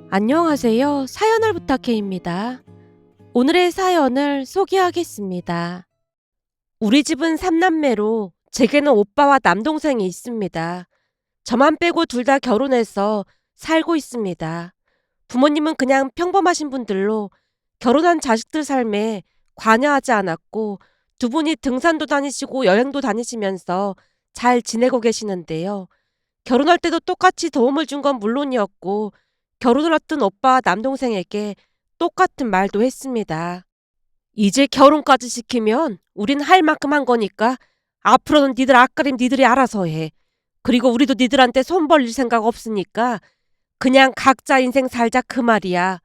안녕하세요. 사연을 부탁해입니다. 오늘의 사연을 소개하겠습니다. 우리 집은 3남매로 제게는 오빠와 남동생이 있습니다. 저만 빼고 둘 다 결혼해서 살고 있습니다. 부모님은 그냥 평범하신 분들로 결혼한 자식들 삶에 관여하지 않았고 두 분이 등산도 다니시고 여행도 다니시면서 잘 지내고 계시는데요. 결혼할 때도 똑같이 도움을 준 건 물론이었고 결혼을 앞둔 오빠 남동생에게 똑같은 말도 했습니다. 이제 결혼까지 시키면 우린 할 만큼 한 거니까 앞으로는 니들 앞가림 니들이 알아서 해. 그리고 우리도 니들한테 손 벌릴 생각 없으니까 그냥 각자 인생 살자 그 말이야.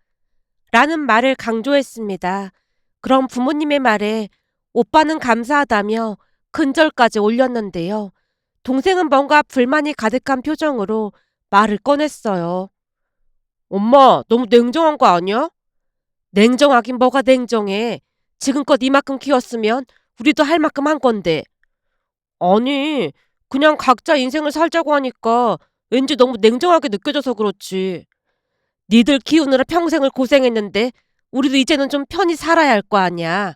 라는 말을 강조했습니다. 그럼 부모님의 말에 오빠는 감사하다며 큰절까지 올렸는데요. 동생은 뭔가 불만이 가득한 표정으로 말을 꺼냈어요. 엄마, 너무 냉정한 거 아니야? 냉정하긴 뭐가 냉정해. 지금껏 이만큼 키웠으면 우리도 할 만큼 한 건데. 아니, 그냥 각자 인생을 살자고 하니까 왠지 너무 냉정하게 느껴져서 그렇지. 니들 키우느라 평생을 고생했는데 우리도 이제는 좀 편히 살아야 할 거 아니야.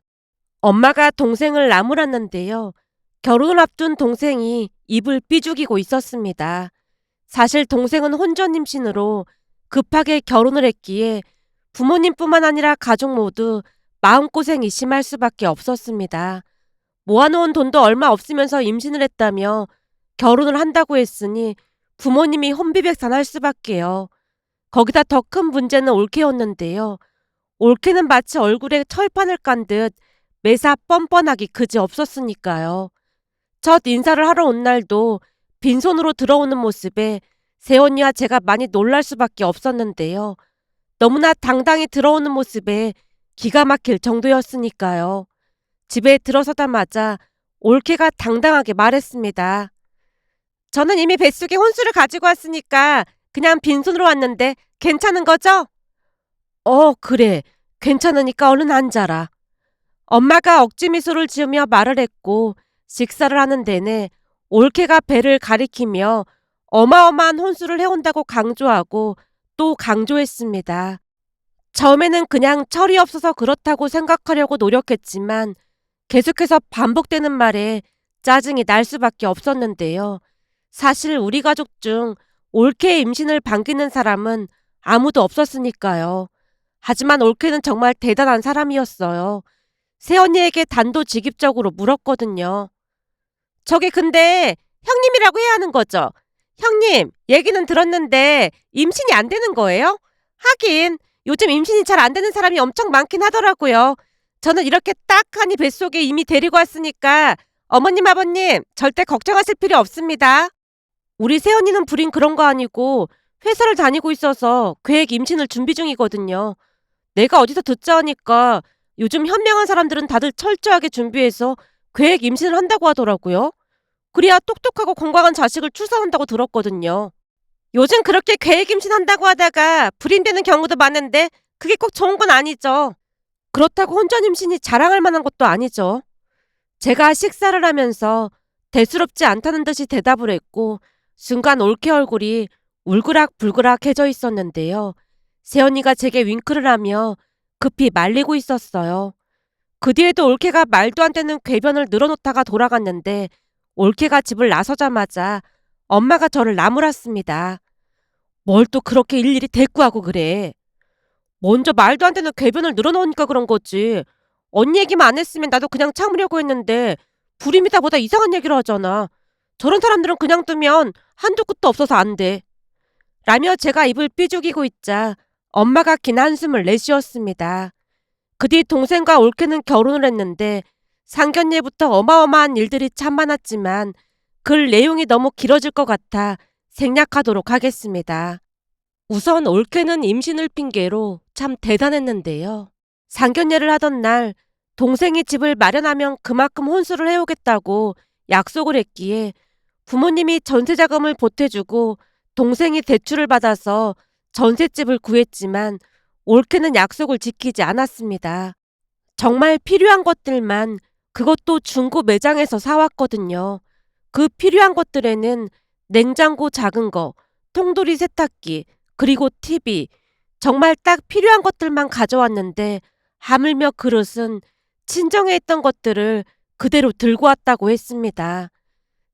엄마가 동생을 나무랐는데요. 결혼을 앞둔 동생이 입을 삐죽이고 있었습니다. 사실 동생은 혼전 임신으로 급하게 결혼을 했기에 부모님뿐만 아니라 가족 모두 마음고생이 심할 수밖에 없었습니다. 모아놓은 돈도 얼마 없으면서 임신을 했다며 결혼을 한다고 했으니 부모님이 혼비백산할 수밖에요. 거기다 더 큰 문제는 올케였는데요. 올케는 마치 얼굴에 철판을 깐 듯 매사 뻔뻔하기 그지 없었으니까요. 첫 인사를 하러 온 날도 빈손으로 들어오는 모습에 새언니와 제가 많이 놀랄 수밖에 없었는데요. 너무나 당당히 들어오는 모습에 기가 막힐 정도였으니까요. 집에 들어서자마자 올케가 당당하게 말했습니다. 저는 이미 뱃속에 혼수를 가지고 왔으니까 그냥 빈손으로 왔는데 괜찮은 거죠? 그래. 괜찮으니까 얼른 앉아라. 엄마가 억지 미소를 지으며 말을 했고 식사를 하는 내내 올케가 배를 가리키며 어마어마한 혼수를 해온다고 강조하고 또 강조했습니다. 처음에는 그냥 철이 없어서 그렇다고 생각하려고 노력했지만 계속해서 반복되는 말에 짜증이 날 수밖에 없었는데요. 사실 우리 가족 중 올케의 임신을 반기는 사람은 아무도 없었으니까요. 하지만 올케는 정말 대단한 사람이었어요. 새언니에게 단도직입적으로 물었거든요. 저기 근데 형님이라고 해야 하는 거죠? 형님, 얘기는 들었는데 임신이 안 되는 거예요? 하긴 요즘 임신이 잘 안 되는 사람이 엄청 많긴 하더라고요. 저는 이렇게 딱하니 뱃속에 이미 데리고 왔으니까 어머님, 아버님 절대 걱정하실 필요 없습니다. 우리 새언니는 불인 그런 거 아니고 회사를 다니고 있어서 계획 임신을 준비 중이거든요. 내가 어디서 듣자 하니까 요즘 현명한 사람들은 다들 철저하게 준비해서 계획 임신을 한다고 하더라고요. 그래야 똑똑하고 건강한 자식을 출산한다고 들었거든요. 요즘 그렇게 계획 임신한다고 하다가 불임되는 경우도 많은데 그게 꼭 좋은 건 아니죠. 그렇다고 혼전 임신이 자랑할 만한 것도 아니죠. 제가 식사를 하면서 대수롭지 않다는 듯이 대답을 했고 순간 올케 얼굴이 울그락불그락해져 있었는데요. 새언니가 제게 윙크를 하며 급히 말리고 있었어요. 그 뒤에도 올케가 말도 안 되는 궤변을 늘어놓다가 돌아갔는데 올케가 집을 나서자마자 엄마가 저를 나무랐습니다. 뭘 또 그렇게 일일이 대꾸하고 그래. 먼저 말도 안 되는 궤변을 늘어놓으니까 그런 거지. 언니 얘기만 안 했으면 나도 그냥 참으려고 했는데 불임이다 보다 이상한 얘기를 하잖아. 저런 사람들은 그냥 두면 한도 끝도 없어서 안 돼. 라며 제가 입을 삐죽이고 있자 엄마가 긴 한숨을 내쉬었습니다. 그 뒤 동생과 올케는 결혼을 했는데 상견례부터 어마어마한 일들이 참 많았지만 글 내용이 너무 길어질 것 같아 생략하도록 하겠습니다. 우선 올케는 임신을 핑계로 참 대단했는데요. 상견례를 하던 날 동생이 집을 마련하면 그만큼 혼수를 해오겠다고 약속을 했기에 부모님이 전세자금을 보태주고 동생이 대출을 받아서 전셋집을 구했지만 올케는 약속을 지키지 않았습니다. 정말 필요한 것들만 그것도 중고 매장에서 사왔거든요. 그 필요한 것들에는 냉장고 작은 거, 통돌이 세탁기, 그리고 TV, 정말 딱 필요한 것들만 가져왔는데 하물며 그릇은 친정에 있던 것들을 그대로 들고 왔다고 했습니다.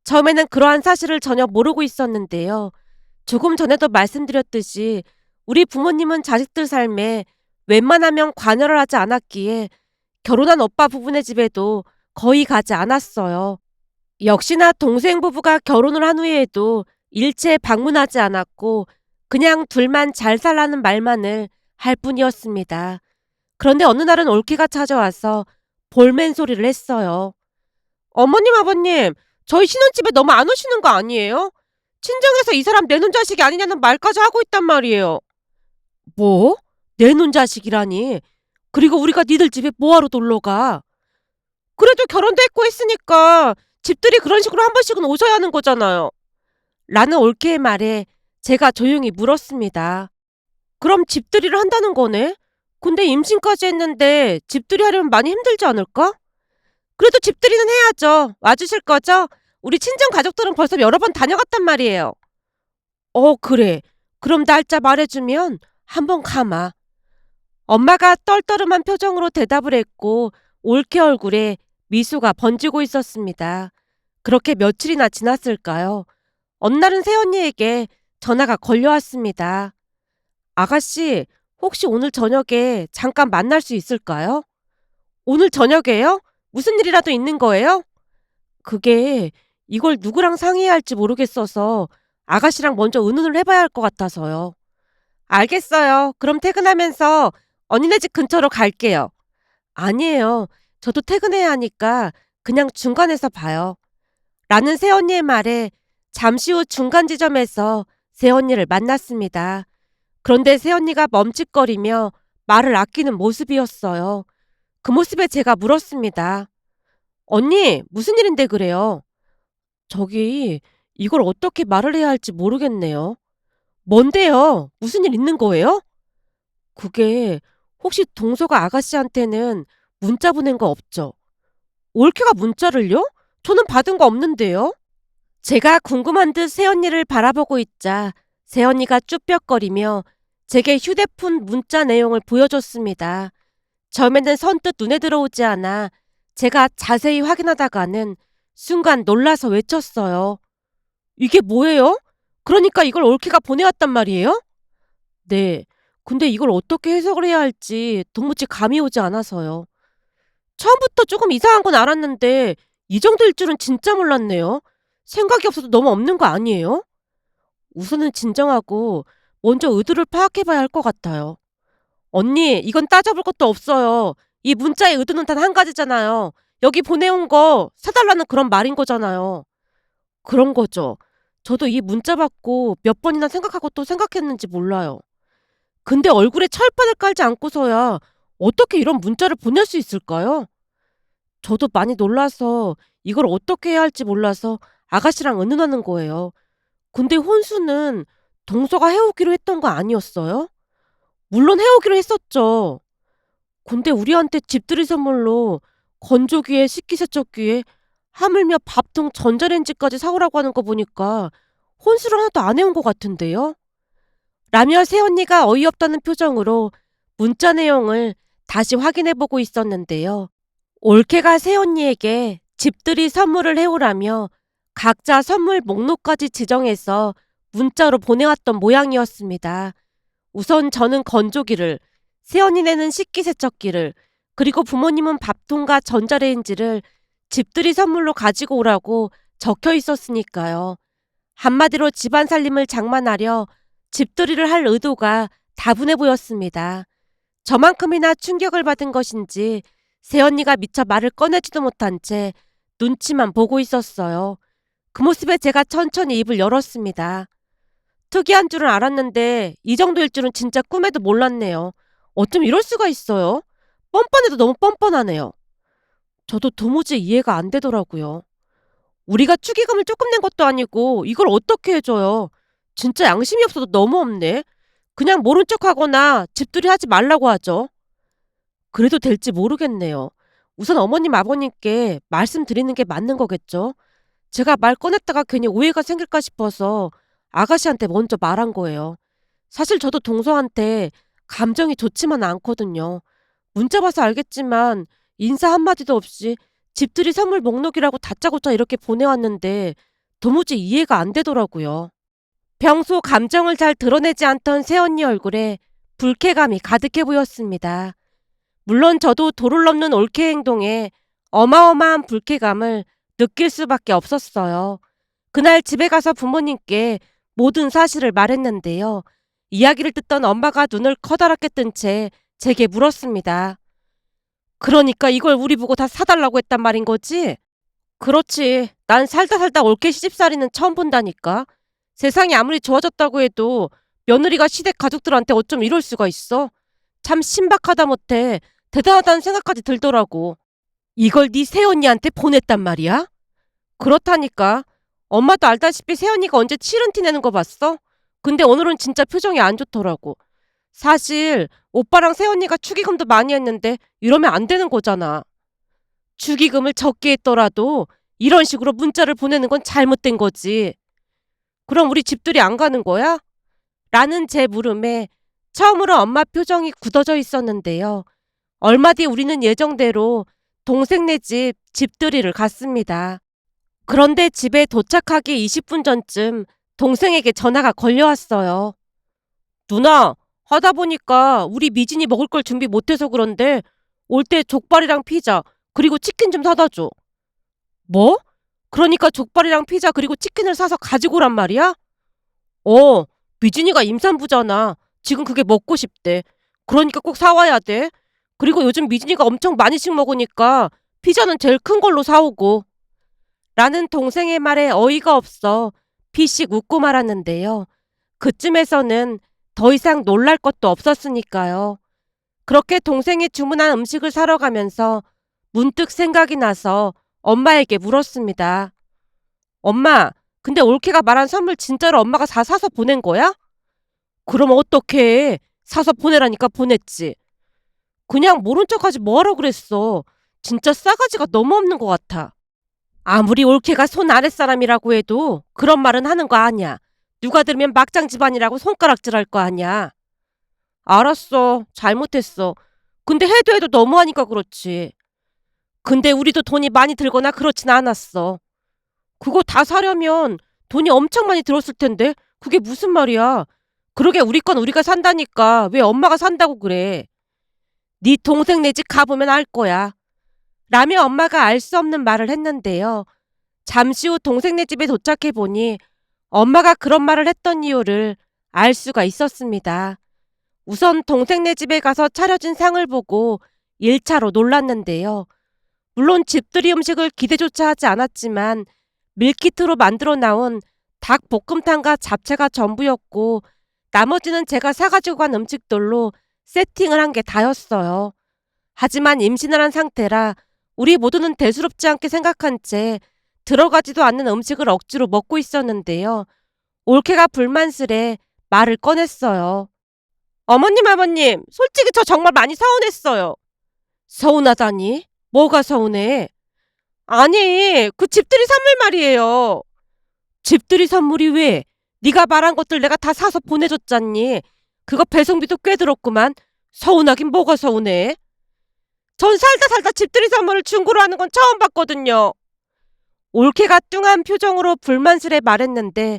처음에는 그러한 사실을 전혀 모르고 있었는데요. 조금 전에도 말씀드렸듯이 우리 부모님은 자식들 삶에 웬만하면 관여를 하지 않았기에 결혼한 오빠 부부네 집에도 거의 가지 않았어요. 역시나 동생 부부가 결혼을 한 후에도 일체 방문하지 않았고 그냥 둘만 잘 살라는 말만을 할 뿐이었습니다. 그런데 어느 날은 올케가 찾아와서 볼멘 소리를 했어요. 어머님, 아버님, 저희 신혼집에 너무 안 오시는 거 아니에요? 친정에서 이 사람 내놓은 자식이 아니냐는 말까지 하고 있단 말이에요. 뭐? 내놓은 자식이라니? 그리고 우리가 니들 집에 뭐하러 놀러 가? 그래도 결혼도 했고 했으니까 집들이 그런 식으로 한 번씩은 오셔야 하는 거잖아요. 라는 올케의 말에 제가 조용히 물었습니다. 그럼 집들이를 한다는 거네? 근데 임신까지 했는데 집들이 하려면 많이 힘들지 않을까? 그래도 집들이는 해야죠. 와주실 거죠? 우리 친정 가족들은 벌써 여러 번 다녀갔단 말이에요. 그래. 그럼 날짜 말해주면 한번 가마. 엄마가 떨떠름한 표정으로 대답을 했고 올케 얼굴에 미소가 번지고 있었습니다. 그렇게 며칠이나 지났을까요? 어느 날은 새언니에게 전화가 걸려왔습니다. 아가씨, 혹시 오늘 저녁에 잠깐 만날 수 있을까요? 오늘 저녁에요? 무슨 일이라도 있는 거예요? 그게 이걸 누구랑 상의해야 할지 모르겠어서 아가씨랑 먼저 의논을 해봐야 할 것 같아서요. 알겠어요. 그럼 퇴근하면서 언니네 집 근처로 갈게요. 아니에요. 저도 퇴근해야 하니까 그냥 중간에서 봐요. 라는 새언니의 말에 잠시 후 중간 지점에서 새언니를 만났습니다. 그런데 새언니가 멈칫거리며 말을 아끼는 모습이었어요. 그 모습에 제가 물었습니다. 언니, 무슨 일인데 그래요? 저기, 이걸 어떻게 말을 해야 할지 모르겠네요. 뭔데요? 무슨 일 있는 거예요? 그게, 혹시 동서가 아가씨한테는 문자 보낸 거 없죠? 올케가 문자를요? 저는 받은 거 없는데요? 제가 궁금한 듯 새언니를 바라보고 있자 새언니가 쭈뼛거리며 제게 휴대폰 문자 내용을 보여줬습니다. 처음에는 선뜻 눈에 들어오지 않아 제가 자세히 확인하다가는 순간 놀라서 외쳤어요. 이게 뭐예요? 그러니까 이걸 올케가 보내왔단 말이에요? 네. 근데 이걸 어떻게 해석을 해야 할지 도무지 감이 오지 않아서요. 처음부터 조금 이상한 건 알았는데 이 정도일 줄은 진짜 몰랐네요. 생각이 없어도 너무 없는 거 아니에요? 우선은 진정하고 먼저 의도를 파악해봐야 할 것 같아요. 언니, 이건 따져볼 것도 없어요. 이 문자의 의도는 단 한 가지잖아요. 여기 보내온 거 사달라는 그런 말인 거잖아요. 그런 거죠. 저도 이 문자 받고 몇 번이나 생각하고 또 생각했는지 몰라요. 근데 얼굴에 철판을 깔지 않고서야 어떻게 이런 문자를 보낼 수 있을까요? 저도 많이 놀라서 이걸 어떻게 해야 할지 몰라서 아가씨랑 의논하는 거예요. 근데 혼수는 동서가 해오기로 했던 거 아니었어요? 물론 해오기로 했었죠. 근데 우리한테 집들이 선물로 건조기에 식기세척기에 하물며 밥통 전자레인지까지 사오라고 하는 거 보니까 혼수를 하나도 안 해온 것 같은데요? 라며 새언니가 어이없다는 표정으로 문자 내용을 다시 확인해보고 있었는데요. 올케가 새언니에게 집들이 선물을 해오라며 각자 선물 목록까지 지정해서 문자로 보내왔던 모양이었습니다. 우선 저는 건조기를, 새언니네는 식기세척기를, 그리고 부모님은 밥통과 전자레인지를 집들이 선물로 가지고 오라고 적혀 있었으니까요. 한마디로 집안 살림을 장만하려 집들이를 할 의도가 다분해 보였습니다. 저만큼이나 충격을 받은 것인지 새언니가 미처 말을 꺼내지도 못한 채 눈치만 보고 있었어요. 그 모습에 제가 천천히 입을 열었습니다. 특이한 줄은 알았는데 이 정도일 줄은 진짜 꿈에도 몰랐네요. 어쩜 이럴 수가 있어요? 뻔뻔해도 너무 뻔뻔하네요. 저도 도무지 이해가 안 되더라고요. 우리가 축의금을 조금 낸 것도 아니고 이걸 어떻게 해줘요? 진짜 양심이 없어도 너무 없네. 그냥 모른 척하거나 집들이 하지 말라고 하죠. 그래도 될지 모르겠네요. 우선 어머님 아버님께 말씀드리는 게 맞는 거겠죠? 제가 말 꺼냈다가 괜히 오해가 생길까 싶어서 아가씨한테 먼저 말한 거예요. 사실 저도 동서한테 감정이 좋지만 않거든요. 문자 봐서 알겠지만 인사 한마디도 없이 집들이 선물 목록이라고 다짜고짜 이렇게 보내왔는데 도무지 이해가 안 되더라고요. 평소 감정을 잘 드러내지 않던 새언니 얼굴에 불쾌감이 가득해 보였습니다. 물론 저도 도를 넘는 올케 행동에 어마어마한 불쾌감을 느낄 수밖에 없었어요. 그날 집에 가서 부모님께 모든 사실을 말했는데요. 이야기를 듣던 엄마가 눈을 커다랗게 뜬 채 제게 물었습니다. 그러니까 이걸 우리 보고 다 사달라고 했단 말인 거지? 그렇지. 난 살다 살다 올케 시집살이는 처음 본다니까. 세상이 아무리 좋아졌다고 해도 며느리가 시댁 가족들한테 어쩜 이럴 수가 있어? 참 신박하다 못해 대단하다는 생각까지 들더라고. 이걸 네 새언니한테 보냈단 말이야? 그렇다니까. 엄마도 알다시피 새언니가 언제 싫은 티 내는 거 봤어? 근데 오늘은 진짜 표정이 안 좋더라고. 사실 오빠랑 새언니가 축의금도 많이 했는데 이러면 안 되는 거잖아. 축의금을 적게 했더라도 이런 식으로 문자를 보내는 건 잘못된 거지. 그럼 우리 집들이 안 가는 거야? 라는 제 물음에 처음으로 엄마 표정이 굳어져 있었는데요. 얼마 뒤 우리는 예정대로 동생네 집 집들이를 갔습니다. 그런데 집에 도착하기 20분 전쯤 동생에게 전화가 걸려왔어요. 누나, 하다 보니까 우리 미진이 먹을 걸 준비 못해서 그런데 올 때 족발이랑 피자 그리고 치킨 좀 사다 줘. 뭐? 그러니까 족발이랑 피자 그리고 치킨을 사서 가지고 오란 말이야? 어, 미진이가 임산부잖아. 지금 그게 먹고 싶대. 그러니까 꼭 사와야 돼. 그리고 요즘 미진이가 엄청 많이씩 먹으니까 피자는 제일 큰 걸로 사오고. 라는 동생의 말에 어이가 없어 피식 웃고 말았는데요. 그쯤에서는 더 이상 놀랄 것도 없었으니까요. 그렇게 동생이 주문한 음식을 사러 가면서 문득 생각이 나서 엄마에게 물었습니다. 엄마, 근데 올케가 말한 선물 진짜로 엄마가 다 사서 보낸 거야? 그럼 어떡해. 사서 보내라니까 보냈지. 그냥 모른 척하지 뭐하러 그랬어. 진짜 싸가지가 너무 없는 것 같아. 아무리 올케가 손 아랫사람이라고 해도 그런 말은 하는 거 아니야. 누가 들으면 막장 집안이라고 손가락질할 거 아니야. 알았어. 잘못했어. 근데 해도 해도 너무하니까 그렇지. 근데 우리도 돈이 많이 들거나 그렇진 않았어. 그거 다 사려면 돈이 엄청 많이 들었을 텐데 그게 무슨 말이야. 그러게 우리 건 우리가 산다니까 왜 엄마가 산다고 그래. 네 동생 네 집 가보면 알 거야. 라며 엄마가 알 수 없는 말을 했는데요. 잠시 후 동생네 집에 도착해 보니 엄마가 그런 말을 했던 이유를 알 수가 있었습니다. 우선 동생네 집에 가서 차려진 상을 보고 1차로 놀랐는데요. 물론 집들이 음식을 기대조차 하지 않았지만 밀키트로 만들어 나온 닭볶음탕과 잡채가 전부였고 나머지는 제가 사가지고 간 음식들로 세팅을 한 게 다였어요. 하지만 임신을 한 상태라 우리 모두는 대수롭지 않게 생각한 채 들어가지도 않는 음식을 억지로 먹고 있었는데요. 올케가 불만스레 말을 꺼냈어요. 어머님, 아버님, 솔직히 저 정말 많이 서운했어요. 서운하다니? 뭐가 서운해? 아니, 그 집들이 선물 말이에요. 집들이 선물이 왜? 네가 말한 것들 내가 다 사서 보내줬잖니. 그거 배송비도 꽤 들었구만. 서운하긴 뭐가 서운해? 전 살다 살다 집들이 선물을 중고로 하는 건 처음 봤거든요. 올케가 뚱한 표정으로 불만스레 말했는데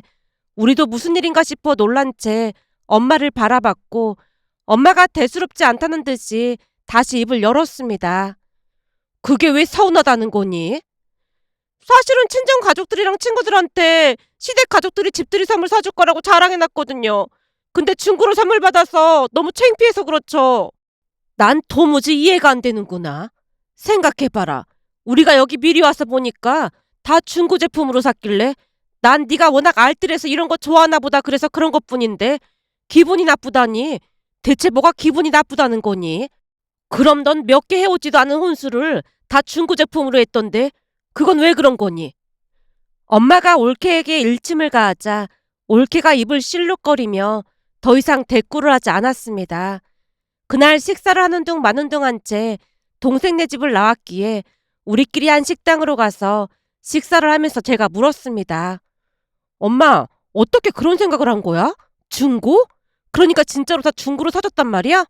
우리도 무슨 일인가 싶어 놀란 채 엄마를 바라봤고 엄마가 대수롭지 않다는 듯이 다시 입을 열었습니다. 그게 왜 서운하다는 거니? 사실은 친정 가족들이랑 친구들한테 시댁 가족들이 집들이 선물 사줄 거라고 자랑해놨거든요. 근데 중고로 선물 받아서 너무 창피해서 그렇죠. 난 도무지 이해가 안 되는구나. 생각해봐라. 우리가 여기 미리 와서 보니까 다 중고 제품으로 샀길래 난 네가 워낙 알뜰해서 이런 거 좋아하나 보다 그래서 그런 것뿐인데 기분이 나쁘다니. 대체 뭐가 기분이 나쁘다는 거니? 그럼 넌 몇 개 해오지도 않은 혼수를 다 중고 제품으로 했던데 그건 왜 그런 거니? 엄마가 올케에게 일침을 가하자 올케가 입을 실룩거리며 더 이상 대꾸를 하지 않았습니다. 그날 식사를 하는 둥 마는 둥 한 채 동생네 집을 나왔기에 우리끼리 한 식당으로 가서 식사를 하면서 제가 물었습니다. 엄마, 어떻게 그런 생각을 한 거야? 중고? 그러니까 진짜로 다 중고로 사줬단 말이야?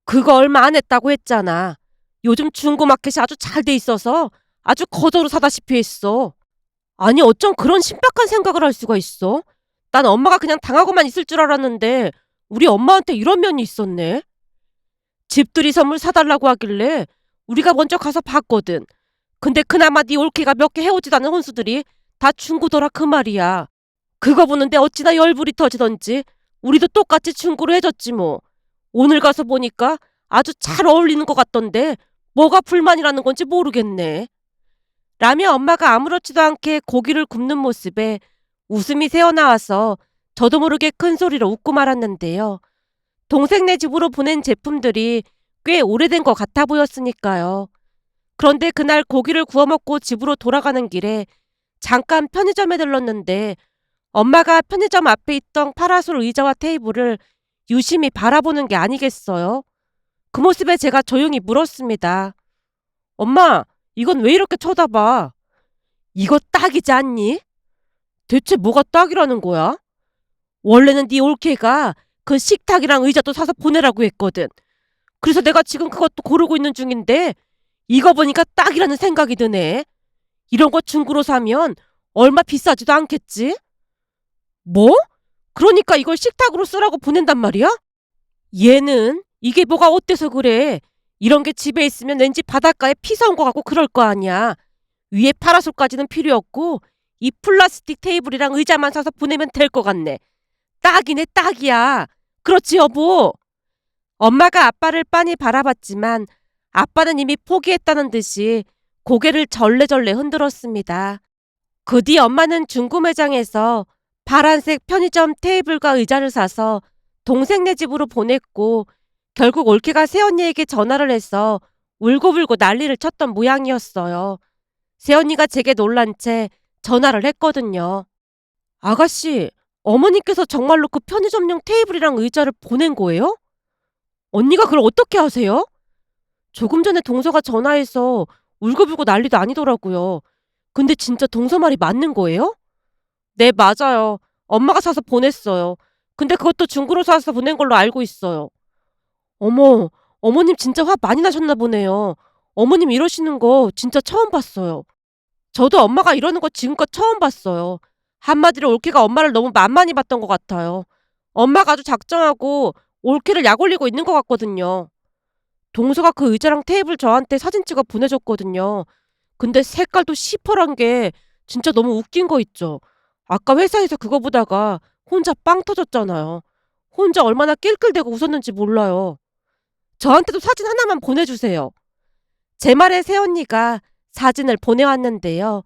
그거 얼마 안 했다고 했잖아. 요즘 중고 마켓이 아주 잘 돼 있어서 아주 거저로 사다시피 했어. 아니 어쩜 그런 신박한 생각을 할 수가 있어? 난 엄마가 그냥 당하고만 있을 줄 알았는데 우리 엄마한테 이런 면이 있었네. 집들이 선물 사달라고 하길래 우리가 먼저 가서 봤거든. 근데 그나마 네 올케가 몇 개 해오지도 않은 혼수들이 다 중고더라 그 말이야. 그거 보는데 어찌나 열불이 터지던지 우리도 똑같이 중고로 해줬지 뭐. 오늘 가서 보니까 아주 잘 어울리는 것 같던데 뭐가 불만이라는 건지 모르겠네. 라며 엄마가 아무렇지도 않게 고기를 굽는 모습에 웃음이 새어나와서 저도 모르게 큰 소리로 웃고 말았는데요. 동생네 집으로 보낸 제품들이 꽤 오래된 것 같아 보였으니까요. 그런데 그날 고기를 구워 먹고 집으로 돌아가는 길에 잠깐 편의점에 들렀는데 엄마가 편의점 앞에 있던 파라솔 의자와 테이블을 유심히 바라보는 게 아니겠어요? 그 모습에 제가 조용히 물었습니다. 엄마, 이건 왜 이렇게 쳐다봐? 이거 딱이지 않니? 대체 뭐가 딱이라는 거야? 원래는 네 올케가 그 식탁이랑 의자도 사서 보내라고 했거든. 그래서 내가 지금 그것도 고르고 있는 중인데 이거 보니까 딱이라는 생각이 드네. 이런 거 중고로 사면 얼마 비싸지도 않겠지? 뭐? 그러니까 이걸 식탁으로 쓰라고 보낸단 말이야? 얘는 이게 뭐가 어때서 그래? 이런 게 집에 있으면 왠지 바닷가에 피서 온 것 같고 그럴 거 아니야. 위에 파라솔까지는 필요 없고 이 플라스틱 테이블이랑 의자만 사서 보내면 될 것 같네. 딱이네 딱이야. 그렇지 여보. 엄마가 아빠를 빤히 바라봤지만 아빠는 이미 포기했다는 듯이 고개를 절레절레 흔들었습니다. 그 뒤 엄마는 중고 매장에서 파란색 편의점 테이블과 의자를 사서 동생네 집으로 보냈고 결국 올케가 새언니에게 전화를 해서 울고불고 난리를 쳤던 모양이었어요. 새언니가 제게 놀란 채 전화를 했거든요. 아가씨, 어머니께서 정말로 그 편의점용 테이블이랑 의자를 보낸 거예요? 언니가 그걸 어떻게 아세요? 조금 전에 동서가 전화해서 울고불고 난리도 아니더라고요. 근데 진짜 동서 말이 맞는 거예요? 네, 맞아요. 엄마가 사서 보냈어요. 근데 그것도 중고로 사서 보낸 걸로 알고 있어요. 어머, 어머님 진짜 화 많이 나셨나 보네요. 어머님 이러시는 거 진짜 처음 봤어요. 저도 엄마가 이러는 거 지금껏 처음 봤어요. 한마디로 올케가 엄마를 너무 만만히 봤던 것 같아요. 엄마가 아주 작정하고 올케를 약 올리고 있는 것 같거든요. 동서가 그 의자랑 테이블 저한테 사진 찍어 보내줬거든요. 근데 색깔도 시퍼런 게 진짜 너무 웃긴 거 있죠. 아까 회사에서 그거 보다가 혼자 빵 터졌잖아요. 혼자 얼마나 낄낄대고 웃었는지 몰라요. 저한테도 사진 하나만 보내주세요. 제 말에 새언니가 사진을 보내왔는데요.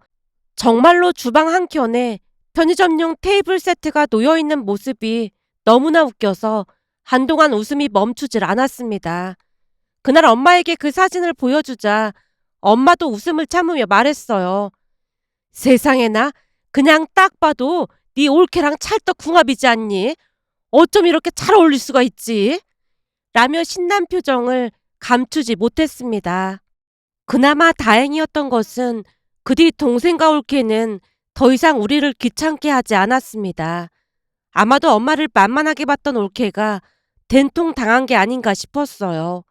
정말로 주방 한켠에 편의점용 테이블 세트가 놓여있는 모습이 너무나 웃겨서 한동안 웃음이 멈추질 않았습니다. 그날 엄마에게 그 사진을 보여주자 엄마도 웃음을 참으며 말했어요. 세상에나 그냥 딱 봐도 네 올케랑 찰떡궁합이지 않니? 어쩜 이렇게 잘 어울릴 수가 있지? 라며 신난 표정을 감추지 못했습니다. 그나마 다행이었던 것은 그 뒤 동생과 올케는 더 이상 우리를 귀찮게 하지 않았습니다. 아마도 엄마를 만만하게 봤던 올케가 된통 당한 게 아닌가 싶었어요.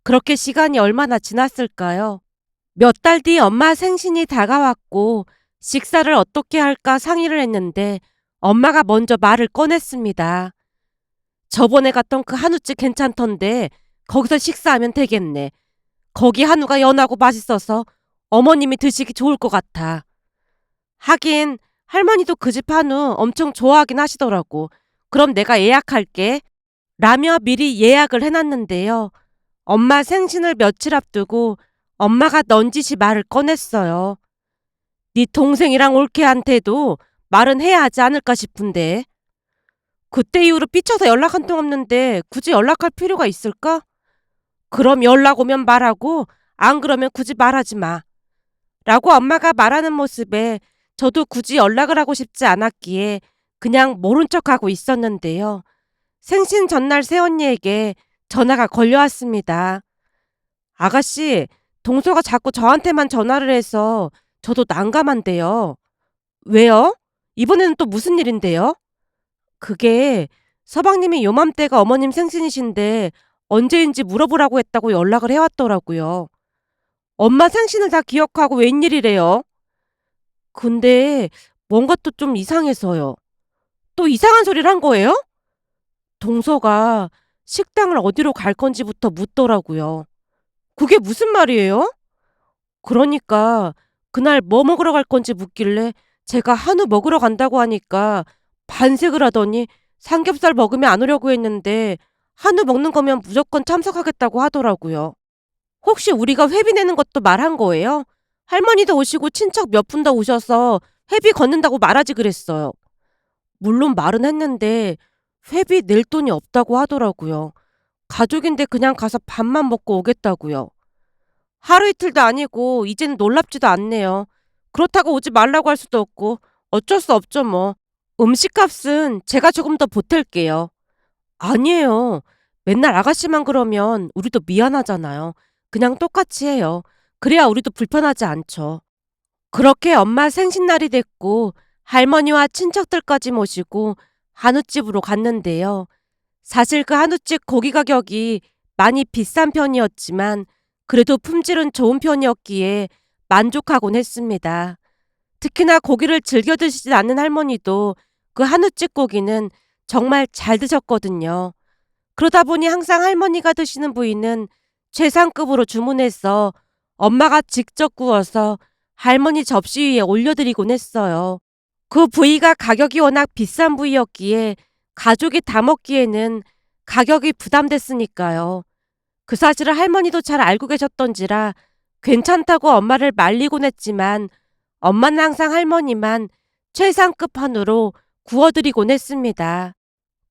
그렇게 시간이 얼마나 지났을까요? 몇 달 뒤 엄마 생신이 다가왔고 식사를 어떻게 할까 상의를 했는데 엄마가 먼저 말을 꺼냈습니다. 저번에 갔던 그 한우집 괜찮던데 거기서 식사하면 되겠네. 거기 한우가 연하고 맛있어서 어머님이 드시기 좋을 것 같아. 하긴 할머니도 그 집 한우 엄청 좋아하긴 하시더라고. 그럼 내가 예약할게. 라며 미리 예약을 해놨는데요. 엄마 생신을 며칠 앞두고 엄마가 넌지시 말을 꺼냈어요. 네 동생이랑 올케한테도 말은 해야 하지 않을까 싶은데. 그때 이후로 삐쳐서 연락 한 통 없는데 굳이 연락할 필요가 있을까? 그럼 연락 오면 말하고 안 그러면 굳이 말하지 마. 라고 엄마가 말하는 모습에 저도 굳이 연락을 하고 싶지 않았기에 그냥 모른 척하고 있었는데요. 생신 전날 새언니에게 전화가 걸려왔습니다. 아가씨, 동서가 자꾸 저한테만 전화를 해서 저도 난감한데요. 왜요? 이번에는 또 무슨 일인데요? 그게 서방님이 요맘때가 어머님 생신이신데 언제인지 물어보라고 했다고 연락을 해왔더라고요. 엄마 생신을 다 기억하고 웬일이래요? 근데 뭔가 또 좀 이상해서요. 또 이상한 소리를 한 거예요? 동서가 식당을 어디로 갈 건지부터 묻더라고요. 그게 무슨 말이에요? 그러니까 그날 뭐 먹으러 갈 건지 묻길래 제가 한우 먹으러 간다고 하니까 반색을 하더니 삼겹살 먹으면 안 오려고 했는데 한우 먹는 거면 무조건 참석하겠다고 하더라고요. 혹시 우리가 회비 내는 것도 말한 거예요? 할머니도 오시고 친척 몇 분 더 오셔서 회비 걷는다고 말하지 그랬어요. 물론 말은 했는데 회비 낼 돈이 없다고 하더라고요. 가족인데 그냥 가서 밥만 먹고 오겠다고요. 하루 이틀도 아니고 이제는 놀랍지도 않네요. 그렇다고 오지 말라고 할 수도 없고 어쩔 수 없죠 뭐. 음식값은 제가 조금 더 보탤게요. 아니에요. 맨날 아가씨만 그러면 우리도 미안하잖아요. 그냥 똑같이 해요. 그래야 우리도 불편하지 않죠. 그렇게 엄마 생신날이 됐고 할머니와 친척들까지 모시고 한우집으로 갔는데요. 사실 그 한우집 고기 가격이 많이 비싼 편이었지만 그래도 품질은 좋은 편이었기에 만족하곤 했습니다. 특히나 고기를 즐겨 드시지 않는 할머니도 그 한우집 고기는 정말 잘 드셨거든요. 그러다 보니 항상 할머니가 드시는 부위는 최상급으로 주문해서 엄마가 직접 구워서 할머니 접시 위에 올려드리곤 했어요. 그 부위가 가격이 워낙 비싼 부위였기에 가족이 다 먹기에는 가격이 부담됐으니까요. 그 사실을 할머니도 잘 알고 계셨던지라 괜찮다고 엄마를 말리곤 했지만 엄마는 항상 할머니만 최상급 한우로 구워드리곤 했습니다.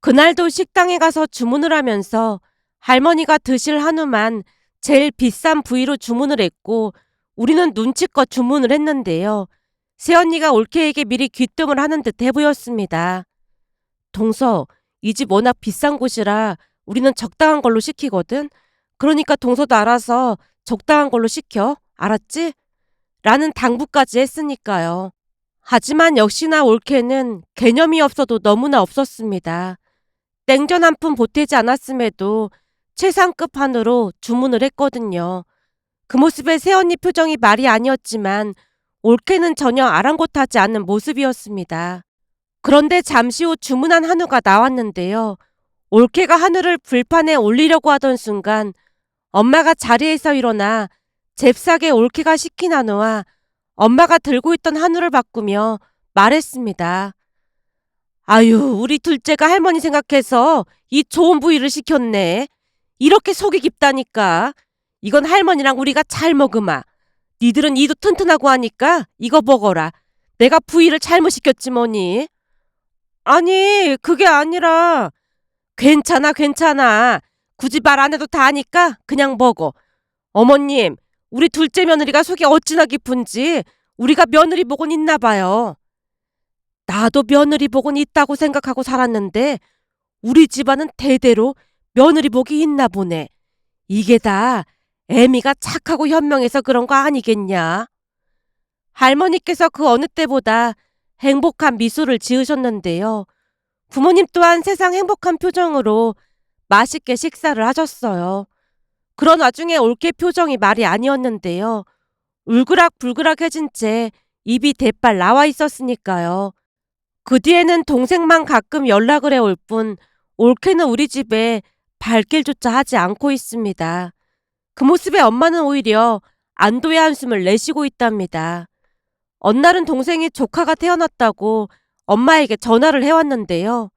그날도 식당에 가서 주문을 하면서 할머니가 드실 한우만 제일 비싼 부위로 주문을 했고 우리는 눈치껏 주문을 했는데요. 새언니가 올케에게 미리 귀뜸을 하는 듯해 보였습니다. 동서, 이 집 워낙 비싼 곳이라 우리는 적당한 걸로 시키거든. 그러니까 동서도 알아서 적당한 걸로 시켜. 알았지? 라는 당부까지 했으니까요. 하지만 역시나 올케는 개념이 없어도 너무나 없었습니다. 땡전 한 푼 보태지 않았음에도 최상급 한우로 주문을 했거든요. 그 모습에 새언니 표정이 말이 아니었지만 올케는 전혀 아랑곳하지 않는 모습이었습니다. 그런데 잠시 후 주문한 한우가 나왔는데요. 올케가 한우를 불판에 올리려고 하던 순간 엄마가 자리에서 일어나 잽싸게 올케가 시킨 한우와 엄마가 들고 있던 한우를 바꾸며 말했습니다. 아유, 우리 둘째가 할머니 생각해서 이 좋은 부위를 시켰네. 이렇게 속이 깊다니까. 이건 할머니랑 우리가 잘 먹으마. 니들은 이도 튼튼하고 하니까 이거 먹어라. 내가 부위를 잘못 시켰지 뭐니. 아니, 그게 아니라. 괜찮아, 괜찮아. 굳이 말 안 해도 다 아니까 그냥 먹어. 어머님, 우리 둘째 며느리가 속이 어찌나 깊은지 우리가 며느리 복은 있나 봐요. 나도 며느리 복은 있다고 생각하고 살았는데 우리 집안은 대대로 며느리 복이 있나 보네. 이게 다 애미가 착하고 현명해서 그런 거 아니겠냐? 할머니께서 그 어느 때보다 행복한 미소를 지으셨는데요. 부모님 또한 세상 행복한 표정으로 맛있게 식사를 하셨어요. 그런 와중에 올케 표정이 말이 아니었는데요. 울그락불그락해진 채 입이 대빨 나와 있었으니까요. 그 뒤에는 동생만 가끔 연락을 해올 뿐 올케는 우리 집에 발길조차 하지 않고 있습니다. 그 모습에 엄마는 오히려 안도의 한숨을 내쉬고 있답니다. 어느 날은 동생이 조카가 태어났다고 엄마에게 전화를 해왔는데요.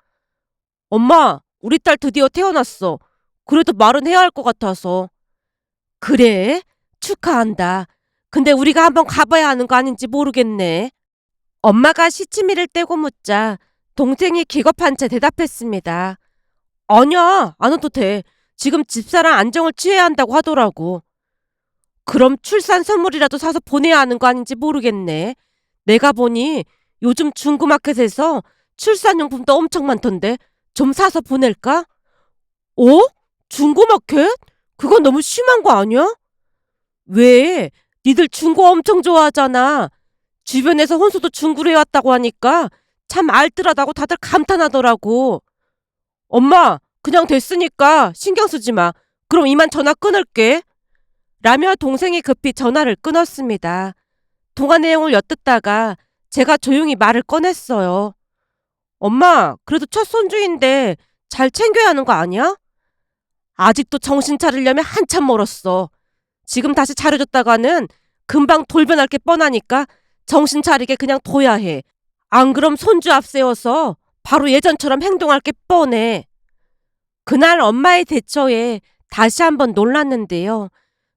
엄마, 우리 딸 드디어 태어났어. 그래도 말은 해야 할 것 같아서. 그래? 축하한다. 근데 우리가 한번 가봐야 하는 거 아닌지 모르겠네. 엄마가 시치미를 떼고 묻자 동생이 기겁한 채 대답했습니다. 아니야, 안 와도 돼. 지금 집사랑 안정을 취해야 한다고 하더라고. 그럼 출산 선물이라도 사서 보내야 하는 거 아닌지 모르겠네. 내가 보니 요즘 중고마켓에서 출산용품도 엄청 많던데 좀 사서 보낼까? 어? 중고마켓? 그건 너무 심한 거 아니야? 왜? 니들 중고 엄청 좋아하잖아. 주변에서 혼수도 중고로 해왔다고 하니까 참 알뜰하다고 다들 감탄하더라고. 엄마, 그냥 됐으니까 신경 쓰지 마. 그럼 이만 전화 끊을게. 라며 동생이 급히 전화를 끊었습니다. 통화 내용을 엿듣다가 제가 조용히 말을 꺼냈어요. 엄마, 그래도 첫 손주인데 잘 챙겨야 하는 거 아니야? 아직도 정신 차리려면 한참 멀었어. 지금 다시 차려줬다가는 금방 돌변할 게 뻔하니까 정신 차리게 그냥 둬야 해. 안 그럼 손주 앞세워서 바로 예전처럼 행동할 게 뻔해. 그날 엄마의 대처에 다시 한번 놀랐는데요.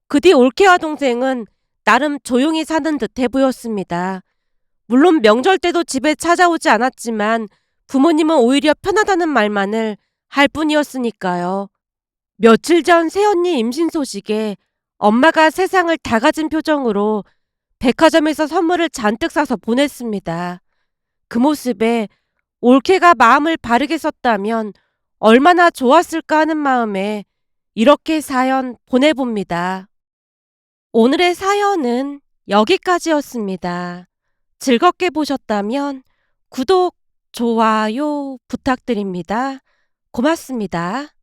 그 뒤 올케와 동생은 나름 조용히 사는 듯해 보였습니다. 물론 명절 때도 집에 찾아오지 않았지만 부모님은 오히려 편하다는 말만을 할 뿐이었으니까요. 며칠 전 새언니 임신 소식에 엄마가 세상을 다 가진 표정으로 백화점에서 선물을 잔뜩 사서 보냈습니다. 그 모습에 올케가 마음을 바르게 썼다면 얼마나 좋았을까 하는 마음에 이렇게 사연 보내봅니다. 오늘의 사연은 여기까지였습니다. 즐겁게 보셨다면 구독, 좋아요 부탁드립니다. 고맙습니다.